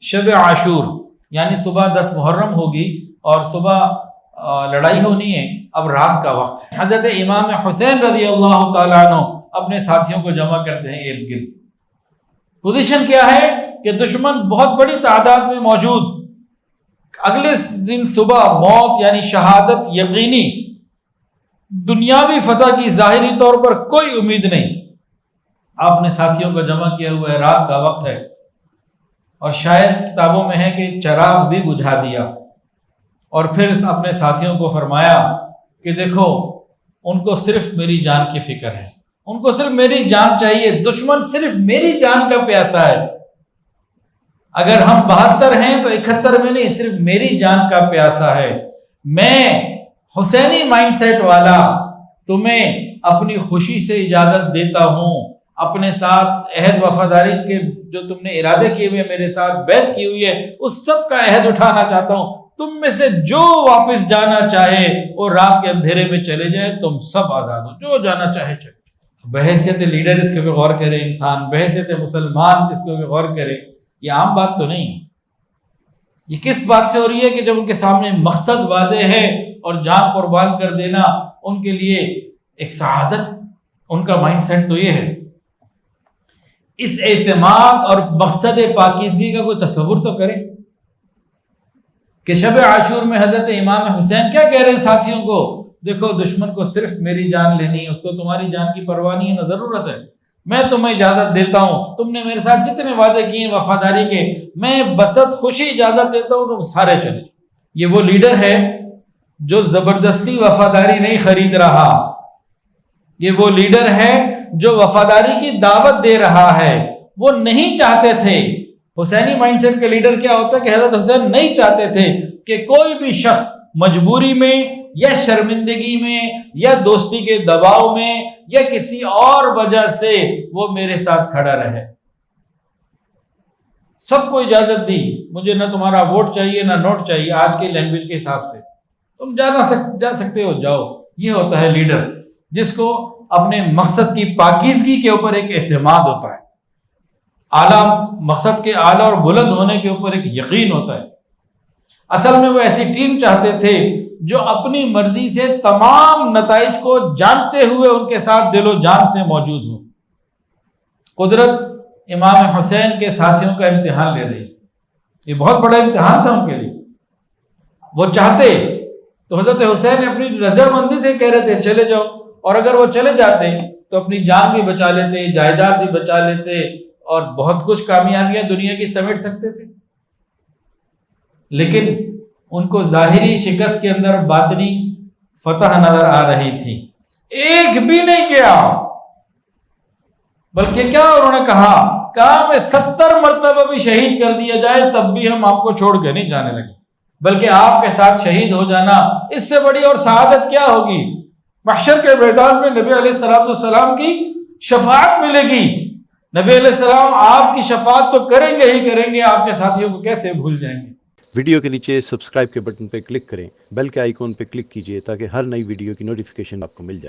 شب عاشور یعنی صبح 10 محرم ہوگی اور صبح لڑائی ہونی ہے، اب رات کا وقت ہے۔ حضرت امام حسین رضی اللہ تعالیٰ عنہ اپنے ساتھیوں کو جمع کرتے ہیں ارد گرد۔ پوزیشن کیا ہے کہ دشمن بہت بڑی تعداد میں موجود، اگلے دن صبح موت یعنی شہادت یقینی، دنیاوی فتح کی ظاہری طور پر کوئی امید نہیں۔ آپ نے ساتھیوں کو جمع کیا ہوا ہے، رات کا وقت ہے، اور شاید کتابوں میں ہے کہ چراغ بھی بجھا دیا، اور پھر اپنے ساتھیوں کو فرمایا کہ دیکھو ان کو صرف میری جان کی فکر ہے، ان کو صرف میری جان چاہیے، دشمن صرف میری جان کا پیاسا ہے۔ اگر ہم 72 ہیں تو 71 میں نہیں، صرف میری جان کا پیاسا ہے۔ میں حسینی مائنڈ سیٹ والا تمہیں اپنی خوشی سے اجازت دیتا ہوں، اپنے ساتھ عہد وفاداری کے جو تم نے ارادے کیے ہوئے میرے ساتھ بیعت کی ہوئی ہے اس سب کا عہد اٹھانا چاہتا ہوں۔ تم میں سے جو واپس جانا چاہے وہ رات کے اندھیرے میں چلے جائے، تم سب آزاد ہو، جو جانا چاہے چلے۔ بحیثیت لیڈر اس کے غور کرے انسان، بحیثیت مسلمان اس کے غور کرے۔ یہ عام بات تو نہیں ہے، یہ کس بات سے ہو رہی ہے کہ جب ان کے سامنے مقصد واضح ہے اور جان قربان کر دینا ان کے لیے ایک سعادت، ان کا مائنڈ سیٹ تو یہ ہے۔ اس اعتماد اور مقصد پاکیزگی کا کوئی تصور تو کریں کہ شب عاشور میں حضرت امام حسین کیا کہہ رہے ہیں ساتھیوں کو، دیکھو دشمن کو صرف میری جان لینی ہے، اس کو تمہاری جان کی پرواہ نہیں ہے، نہ ضرورت ہے، میں تمہیں اجازت دیتا ہوں، تم نے میرے ساتھ جتنے وعدے کیے ہیں وفاداری کے، میں بسط خوشی اجازت دیتا ہوں، تم سارے چلے جاؤ۔ یہ وہ لیڈر ہے جو زبردستی وفاداری نہیں خرید رہا، یہ وہ لیڈر ہے جو وفاداری کی دعوت دے رہا ہے۔ وہ نہیں چاہتے تھے، حسینی مائنڈ سیٹ کے لیڈر کیا ہوتا ہے کہ حضرت حسین نہیں چاہتے تھے کہ کوئی بھی شخص مجبوری میں یا شرمندگی میں یا دوستی کے دباؤ میں یا کسی اور وجہ سے وہ میرے ساتھ کھڑا رہے۔ سب کو اجازت دی، مجھے نہ تمہارا ووٹ چاہیے نہ نوٹ چاہیے، آج کی لینگویج کے حساب سے تم جا سکتے ہو، جاؤ۔ یہ ہوتا ہے لیڈر جس کو اپنے مقصد کی پاکیزگی کے اوپر ایک اعتماد ہوتا ہے، اعلیٰ مقصد کے اعلیٰ اور بلند ہونے کے اوپر ایک یقین ہوتا ہے۔ اصل میں وہ ایسی ٹیم چاہتے تھے جو اپنی مرضی سے تمام نتائج کو جانتے ہوئے ان کے ساتھ دل و جان سے موجود ہوں۔ قدرت امام حسین کے ساتھیوں کا امتحان لے رہی تھی، یہ بہت بڑا امتحان تھا ان کے لیے۔ وہ چاہتے تو حضرت حسین اپنی رضامندی سے کہہ رہے تھے چلے جاؤ، اور اگر وہ چلے جاتے تو اپنی جان بھی بچا لیتے، جائیداد بھی بچا لیتے، اور بہت کچھ کامیابیاں دنیا کی سمیٹ سکتے تھے۔ لیکن ان کو ظاہری شکست کے اندر باطنی فتح نظر آ رہی تھی۔ ایک بھی نہیں گیا، بلکہ کیا انہوں نے کہا میں 70 مرتبہ بھی شہید کر دیا جائے تب بھی ہم آپ کو چھوڑ کے نہیں جانے لگے، بلکہ آپ کے ساتھ شہید ہو جانا اس سے بڑی اور سعادت کیا ہوگی۔ محشر کے میدان میں نبی علیہ السلام کی شفاعت ملے گی، نبی علیہ السلام آپ کی شفاعت تو کریں گے ہی کریں گے، آپ کے ساتھیوں کو کیسے بھول جائیں گے۔ ویڈیو کے نیچے سبسکرائب کے بٹن پہ کلک کریں، بیل کے آئیکن پہ کلک کیجئے تاکہ ہر نئی ویڈیو کی نوٹیفیکیشن آپ کو مل جائے۔